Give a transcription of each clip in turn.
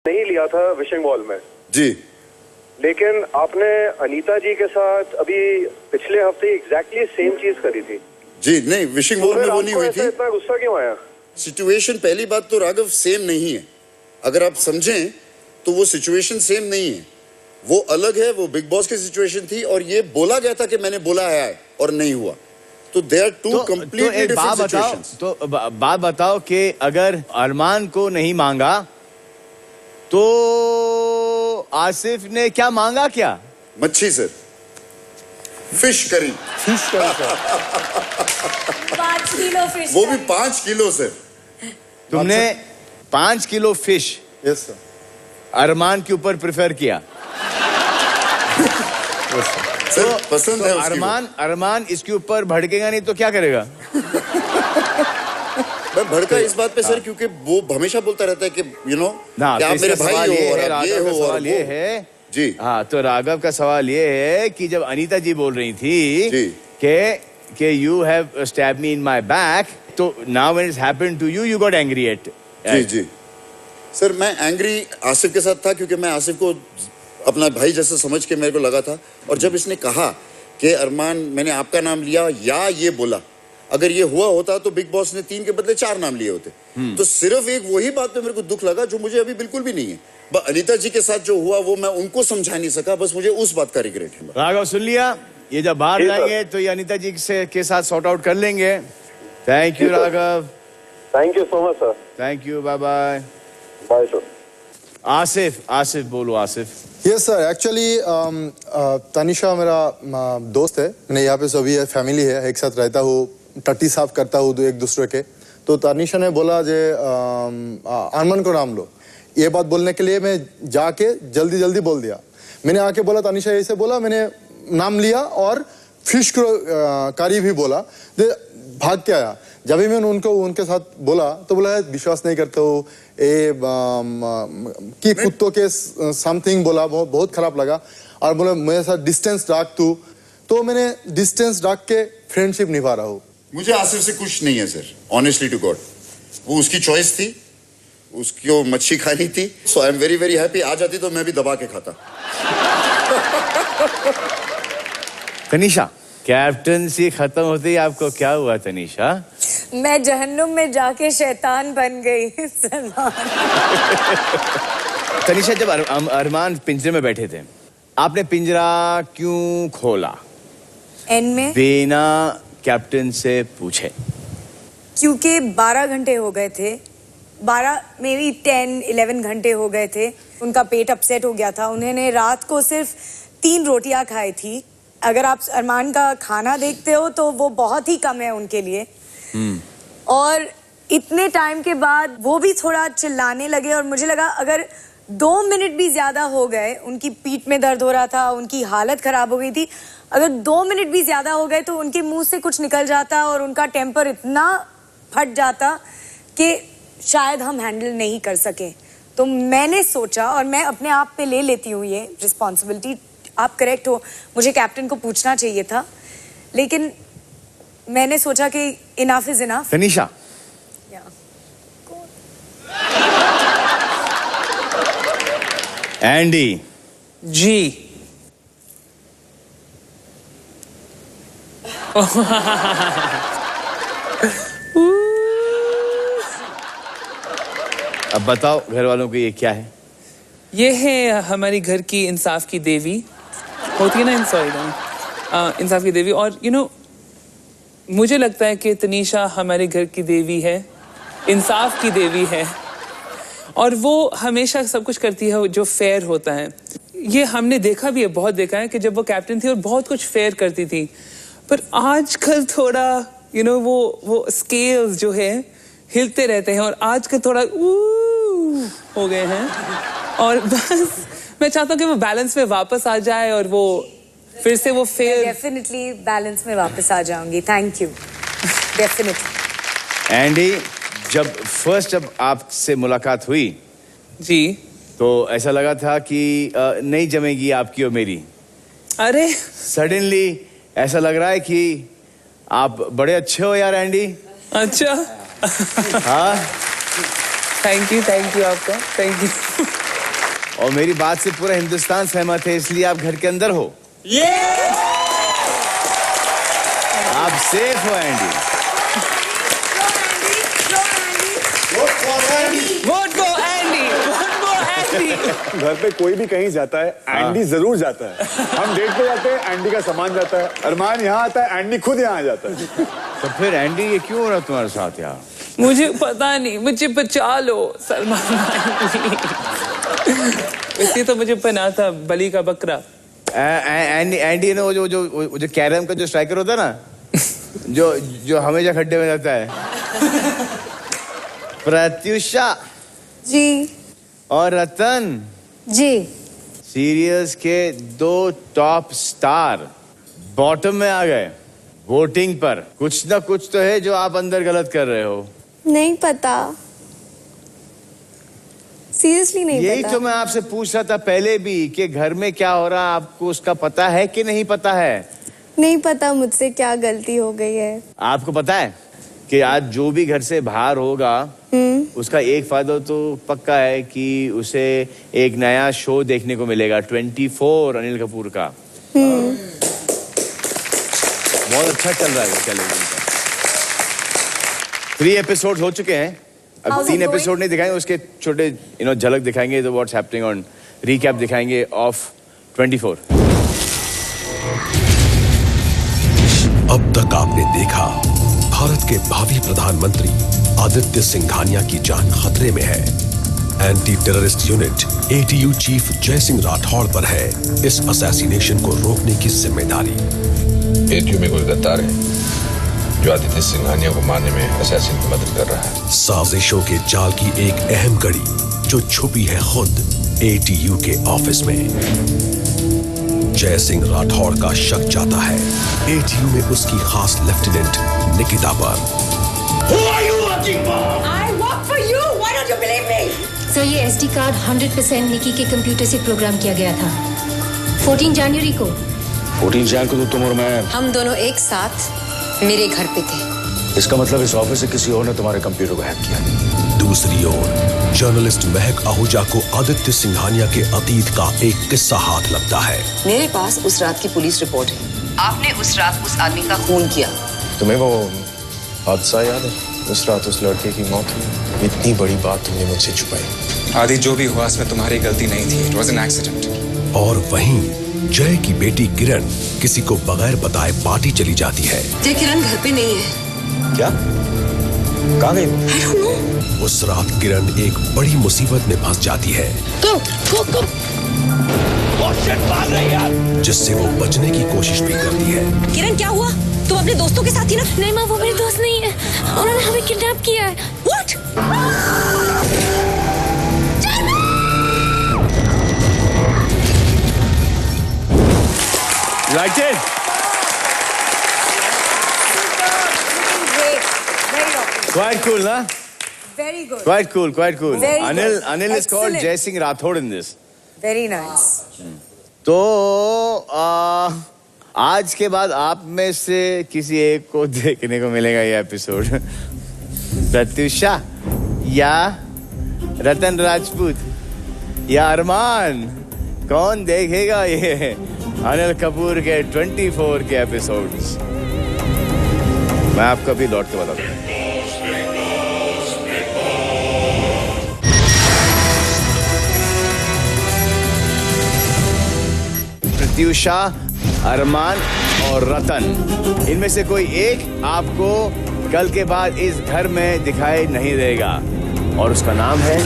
नहीं लिया था विशिंग वॉल में जी, लेकिन आपने अनीता जी के साथ अभी पिछले हफ्ते एग्जैक्टली सेम चीज करी थी जी। नहीं, विशिंग वॉल में वो नहीं हुई थी। इतना गुस्सा क्यों आया? सिचुएशन, पहली बात तो राघव सेम नहीं है। अगर आप समझें तो वो सिचुएशन सेम नहीं है, वो अलग है। वो बिग बॉस की सिचुएशन थी और ये बोला गया था कि मैंने बोला है और नहीं हुआ, तो they are two completely different situations. तो बात बताओ कि अगर अरमान को नहीं मांगा तो आसिफ ने क्या मांगा? क्या? मच्छी sir, fish curry. 5 kilo fish, वो भी 5 किलो सर। तुमने 5 किलो फिश यस सर अरमान के ऊपर प्रेफर किया? सर पसंद है तो उसकी। अरमान इसके ऊपर भड़केगा नहीं तो क्या करेगा? मैं भड़का इस बात पे सर क्योंकि वो हमेशा बोलता रहता है कि यू नो कि आप मेरे भाई हो और आप ये हो और सवाल ये है जी। हाँ, तो राघव का सवाल ये है कि जब अनीता जी बोल रही थी जी। कि you have stabbed me in my back, तो now when it's happened to you, you got angry at. जी जी सर, मैं एंग्री आसिफ के साथ था क्योंकि मैं आसिफ को अपना भाई जैसा समझ के मेरे को लगा था। और जब इसने कहा कि अरमान मैंने आपका नाम लिया या ये बोला, अगर ये हुआ होता तो बिग बॉस ने 3 के बदले 4 नाम लिए होते। तो सिर्फ एक वही बात पे मेरे को दुख लगा जो मुझे अभी बिल्कुल भी नहीं है। अनीता जी के साथ जो हुआ वो मैं उनको समझा नहीं सका, बस मुझे उस बात का रिग्रेट है। राघव सुन लिया, ये जब बाहर जाएंगे तो ये अनीता जी के साथ सॉर्ट आउट कर लेंगे। Thank you Raghav. Thank you so much sir. Thank you, bye bye. Bye sir. Asif बोलो। Asif. Yes sir, actually Tanisha मेरा दोस्त है, मैंने यहाँ पे सभी है, फैमिली है, एक साथ रहता हूँ, टट्टी साफ करता हूँ एक दूसरे के। तो तनिषा ने बोला जे अरमान को नाम लो, ये बात बोलने के लिए मैं जाके जल्दी बोल दिया। मैंने आके बोला तनिषा ऐसे बोला, मैंने नाम लिया और फिश करी भी बोला, भाग के आया। जब भी मैंने उनके साथ बोला तो बोला विश्वास नहीं करता हूँ कि कुत्तों के समथिंग बोला, बहुत खराब लगा। और बोला मेरे साथ डिस्टेंस रख तू, तो मैंने डिस्टेंस रख के फ्रेंडशिप निभा रहा हूँ। मुझे आसिफ से कुछ नहीं है सर, ऑनेस्टली टू गॉड। वो उसकी चॉइस थी, उसको मच्छी खानी थी, सो आई एम वेरी हैप्पी। आ जाती तो मैं भी दबा के खाता। तनीषा, कैप्टनसी खत्म होती आपको क्या हुआ तनीषा? मैं जहन्नुम में जाके शैतान बन गई। तनीषा, जब अरमान पिंजरे में बैठे थे, आपने पिंजरा क्यों खोला? एंड में बिना कैप्टन से पूछे? क्योंकि 12 घंटे हो गए थे, 12 मे बी 10-11 घंटे हो गए थे। उनका पेट अपसेट हो गया था। उन्होंने रात को सिर्फ 3 रोटियां खाई थी। अगर आप अरमान का खाना देखते हो तो वो बहुत ही कम है उनके लिए। और इतने टाइम के बाद वो भी थोड़ा चिल्लाने लगे और मुझे लगा अगर 2 मिनट भी ज्यादा हो गए, उनकी पीठ में दर्द हो रहा था, उनकी हालत खराब हो गई थी, अगर 2 मिनट भी ज्यादा हो गए तो उनके मुंह से कुछ निकल जाता और उनका टेम्पर इतना फट जाता कि शायद हम हैंडल नहीं कर सके। तो मैंने सोचा, और मैं अपने आप पे ले लेती हूँ ये रिस्पॉन्सिबिलिटी, आप करेक्ट हो, मुझे कैप्टन को पूछना चाहिए था, लेकिन मैंने सोचा कि enough is enough. Tanisha, Andy ji. अब बताओ घर वालों को ये क्या है? ये है हमारी घर की इंसाफ की देवी, होती है ना इंसाफ की देवी। और यू नो मुझे लगता है कि तनीषा हमारे घर की देवी है, इंसाफ की देवी है, और वो हमेशा सब कुछ करती है जो फेयर होता है। ये हमने देखा भी है, बहुत देखा है कि जब वो कैप्टन थी और बहुत कुछ फेयर करती थी, पर आजकल थोड़ा यू नो वो स्केल्स जो है हिलते रहते हैं और आजकल थोड़ा हो गए हैं। और बस मैं चाहता हूँ कि वो बैलेंस में वापस आ जाए और वो फिर से वो फेयर। डेफिनेटली बैलेंस में वापस आ जाऊंगी। Thank you. डेफिनेटली। एंडी, जब आपसे मुलाकात हुई जी, तो ऐसा लगा था कि नहीं जमेगी आपकी और मेरी। अरे सडनली ऐसा लग रहा है कि आप बड़े अच्छे हो यार एंडी। अच्छा। हाँ, थैंक यू आपका, थैंक यू। और मेरी बात से पूरा हिंदुस्तान सहमत है, इसलिए आप घर के अंदर हो। आप सेफ हो Andy. Vote for Andy, vote for Andy. घर पे कोई भी कहीं जाता है, एंडी जरूर जाता है। हम डेट पे जाते हैं, एंडी का सामान जाता है। अरमान यहाँ आता है, एंडी खुद यहाँ आ जाता है। तो फिर एंडी ये क्यों हो रहा तुम्हारे साथ यार? मुझे पता नहीं, मुझे बचा लो सलमान भाई। इसी तो मुझे पना था बलि का बकरा। एंडी ने वो जो कैरम का जो स्ट्राइकर होता है ना, जो हमेशा खड्डे में जाता है। प्रत्युषा जी और रतन जी सीरियल्स के 2 टॉप स्टार बॉटम में आ गए वोटिंग पर। कुछ ना कुछ तो है जो आप अंदर गलत कर रहे हो। नहीं पता, सीरियसली नहीं यही पता। तो मैं आपसे पूछ रहा था पहले भी कि घर में क्या हो रहा है आपको उसका पता है कि नहीं पता है? नहीं पता मुझसे क्या गलती हो गई है। आपको पता है कि आज जो भी घर से बाहर होगा उसका एक फायदा तो पक्का है कि उसे एक नया शो देखने को मिलेगा 24 अनिल कपूर का। बहुत अच्छा चल रहा है टेलीविजन का। 3 एपिसोड हो चुके हैं, अब How's 3 it going? एपिसोड नहीं दिखाएंगे, उसके छोटे झलक दिखाएंगे, तो व्हाट्स हैपनिंग ऑन रिकैप दिखाएंगे ऑफ 24। अब तक आपने देखा भारत के भावी प्रधानमंत्री आदित्य सिंघानिया की जान खतरे में है। Anti terrorist unit ATU chief जय सिंह राठौड़ पर है इस असैसिनेशन को रोकने की जिम्मेदारी। ATU में कोई गद्दार है जो आदित्य सिंघानिया को मारने में असैसिन की मदद कर रहा है। साजिशों के जाल की एक अहम कड़ी जो छुपी है खुद ATU के ऑफिस में। जय सिंह राठौड़ का शक जाता है ATU में उसकी खास लेफ्टिनेंट निकिता पर। सर, ये SD कार्ड 100% निकी के कंप्यूटर से प्रोग्राम किया गया था 14 जनवरी को। 14 जनवरी को तो तुम और मैं, हम दोनों एक साथ मेरे घर पे थे। इसका मतलब इस ऑफिस से किसी और ने तुम्हारे कंप्यूटर को हैक किया। दूसरी ओर जर्नलिस्ट महक आहूजा को आदित्य सिंघानिया के अतीत का एक किस्सा हाथ लगता है। मेरे पास उस रात की पुलिस रिपोर्ट है। आपने उस रात उस आदमी का खून किया। तुम्हें वो हादसा याद है? उस रात उस लड़के की मौत हुई। इतनी बड़ी बात तुमने मुझसे छुपाई। आदि, जो भी हुआ इसमें तुम्हारी गलती नहीं थी। It was an accident. और वहीं जय की बेटी किरण किसी को बगैर बताए पार्टी चली जाती है। जय किरण घर पे नहीं है। क्या? कहाँ गई वो? I don't know। उस रात किरण एक बड़ी मुसीबत में फंस जाती है Go। जिससे वो बचने की कोशिश भी करती है। किरण, क्या हुआ? तुम अपने दोस्तों के साथ थी ना? नहीं माँ, वो मेरे दोस्त नहीं है, उन्होंने हमें किडनैप किया है। What? Like it? Great. Very awesome. Quite cool, huh? Very good. Quite cool. Very Anil good. is called Excellent. Jai Singh Rathod in this. Very nice. तो आज के बाद आप में से किसी एक को देखने को मिलेगा ये एपिसोड। प्रत्युषा या रतन राजपूत या अरमान, कौन देखेगा ये अनिल कपूर के 24 के एपिसोड्स? मैं आपको अभी लौट के बताता हूँ। प्रत्युषा, अरमान और रतन, इनमें से कोई एक आपको कल के बाद इस घर में दिखाई नहीं देगा और उसका नाम है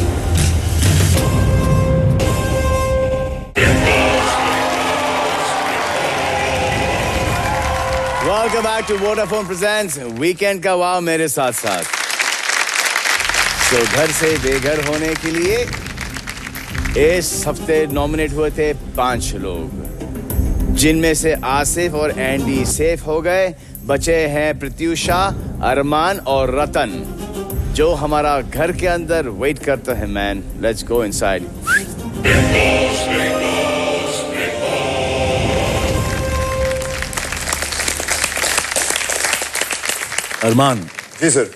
welcome back to Vodafone presents weekend का वाव मेरे साथ साथ। तो घर से बेघर होने के लिए इस हफ्ते नॉमिनेट हुए थे 5 लोग, जिनमें से आसिफ और एंडी सेफ हो गए। बचे हैं प्रत्युषा, अरमान और रतन, जो हमारा घर के अंदर वेट करता है। Man, let's go inside. Armaan ji sir.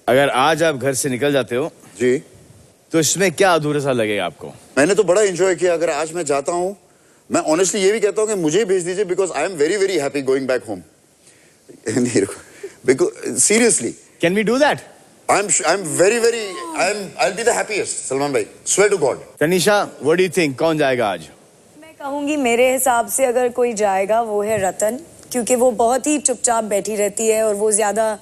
अगर आज आप घर से निकल जाते हो जी तो इसमें क्या अधूरा सा लगेगा आपको? मैंने तो बड़ा एंजॉय किया। अगर आज मैं जाता हूँ, मैं ऑनेस्टली ये भी कहता हूँ कि मुझे भेज दीजिए, because I am very very happy going back home. Because seriously, can we do that? I'm very I'll be the happiest, Salman भाई, swear to God। Tanisha, what do you think? कौन जाएगा आज? मैं कहूंगी मेरे हिसाब से अगर कोई जाएगा वो है रतन, क्योंकि वो बहुत ही चुपचाप बैठी रहती है और वो ज्यादा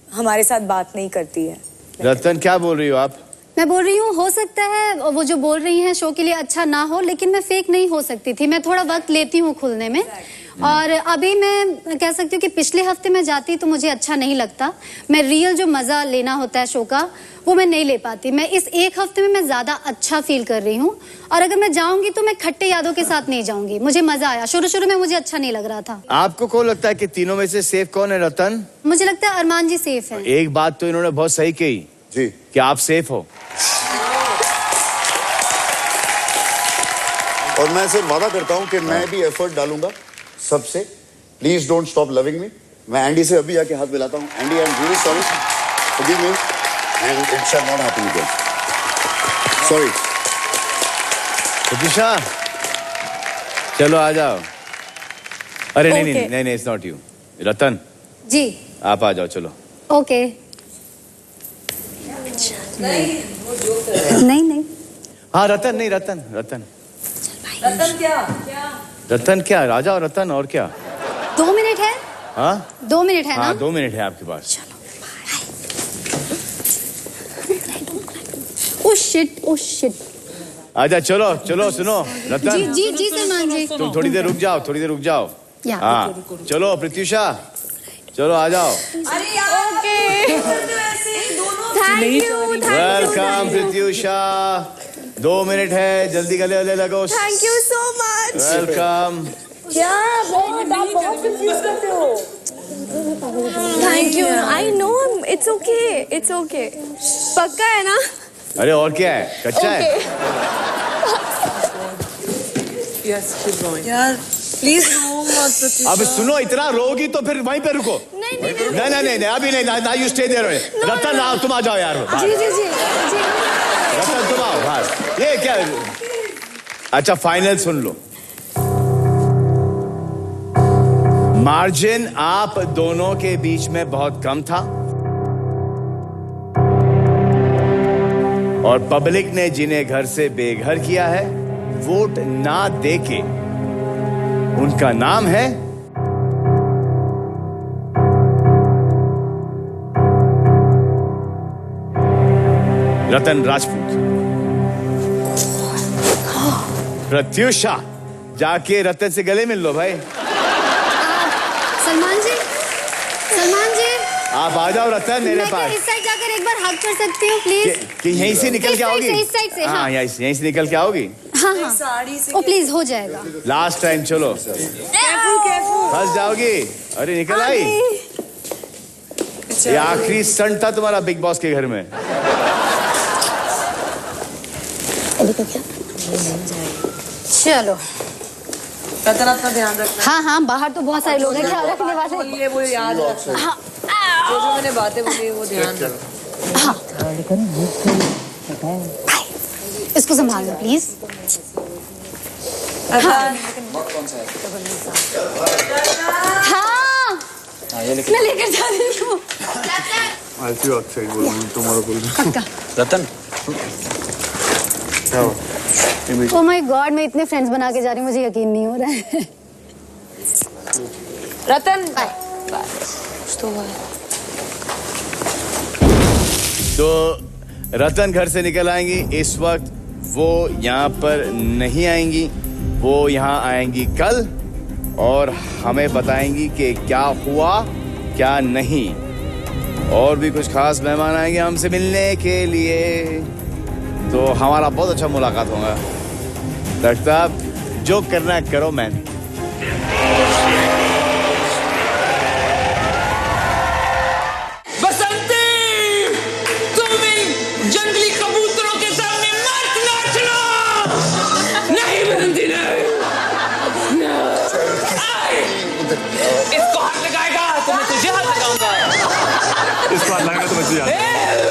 हमारे साथ बात नहीं करती है। रतन, क्या बोल रही हो आप? मैं बोल रही हूँ, हो सकता है वो जो बोल रही हैं शो के लिए अच्छा ना हो, लेकिन मैं फेक नहीं हो सकती थी। मैं थोड़ा वक्त लेती हूँ खुलने में। और अभी मैं कह सकती हूँ कि पिछले हफ्ते मैं जाती तो मुझे अच्छा नहीं लगता। मैं रियल जो मजा लेना होता है शो का, वो मैं नहीं ले पाती। मैं इस एक हफ्ते में मैं ज्यादा अच्छा फील कर रही हूँ। और अगर मैं जाऊंगी तो मैं खट्टे यादों के साथ नहीं जाऊंगी। मुझे मजा आया, शुरू में मुझे अच्छा नहीं लग रहा था। आपको कौन लगता है कि तीनों में से सेफ कौन है? रतन? मुझे लगता है अरमान जी सेफ है। एक बात तो इन्होंने बहुत सही कही जी, कि आप सेफ हो। और मैं सिर्फ वादा करता हूँ कि मैं भी एफर्ट डालूंगा सबसे। Please don't stop loving me. मैं एंडी से अभी आके हाथ मिलाता हूँ। Andy, I am really sorry, forgive me and it shall not happen again. Sorry. Pratiksha, चलो आ जाओ। अरे नहीं, it's not you. Ratan ji, आप आ जाओ, चलो। ओके। नहीं। हाँ, रतन नहीं, रतन क्या? राजा और रतन, और क्या? 2 मिनट है। हाँ, 2 मिनट है ना? हाँ, 2 मिनट है आपके पास। Oh shit. आजा, चलो सुनो रतन। जी सलमान जी। तुम थोड़ी देर रुक जाओ। हाँ, चलो प्रत्युषा, चलो आ जाओ। Thank you. Welcome Pratyusha. 2 minute है, जल्दी गले लगो। Thank you so much. Welcome. क्या बहुत कंफ्यूज करते हो। Thank you. I know, it's okay. पक्का है ना? अरे और क्या है, कच्चा है। यार प्लीज रो मत। अब सुनो, इतना रोगी तो फिर वहीं पे रुको। नहीं, अभी नहीं, ना यू स्टे देयर। रतन, तुम आ जाओ यार। जी। रतन, तुम आओ बाहर। ये क्या? अच्छा, फाइनल सुन लो। मार्जिन आप दोनों के बीच में बहुत कम था और पब्लिक ने जिन्हें घर से बेघर किया है, वोट ना देके, उनका नाम है रतन राजपूत। प्रत्युषा, जाके रतन से गले मिल लो भाई। सलमान जी, आप आ जाओ रतन मेरे पास। मैं इस साइड जाकर एक बार हग कर सकती हूँ प्लीज? कि यहीं से निकल के आओगी? इस साइड से। हाँ, यहीं से निकल के आओगी। हाँ। ओ प्लीज, हो जाएगा। लास्ट टाइम, चलो। फंस जाओगी। अरे निकल आई। ये आखिरी स्टंट था तुम्हारा बिग बॉस के घर में। चलो रतन, अपना ध्यान रखना। हाँ, बाहर तो बहुत सारे लोग हैं ख्याल रखने वाले। वो याद रखना। हाँ, जो मैंने बातें बोली वो ध्यान रखना। हाँ, इसको संभालना प्लीज। हाँ, मैं लेकर जा रही हूँ। रतन, ओह माय गॉड, मैं इतने फ्रेंड्स बना के जा रही हूँ, मुझे यकीन नहीं हो रहा है। रतन, तो रतन घर से निकल आएंगी। इस वक्त वो यहाँ पर नहीं आएंगी, वो यहाँ आएंगी कल और हमें बताएंगी कि क्या हुआ क्या नहीं। और भी कुछ खास मेहमान आएंगे हमसे मिलने के लिए, तो हमारा बहुत अच्छा मुलाकात होगा। डॉक्टर साहब, जो करना है करो। मैन, बसंती, तुम इन जंगली कबूतरों के सामने मत नाचना। नहीं बसंती, नहीं। इसको हाथ लगाएगा तो मैं तुझे हाथ लगाऊंगा। इसको हाथ लगाएगा तो मैं तुझे हाथ लगाऊंगा।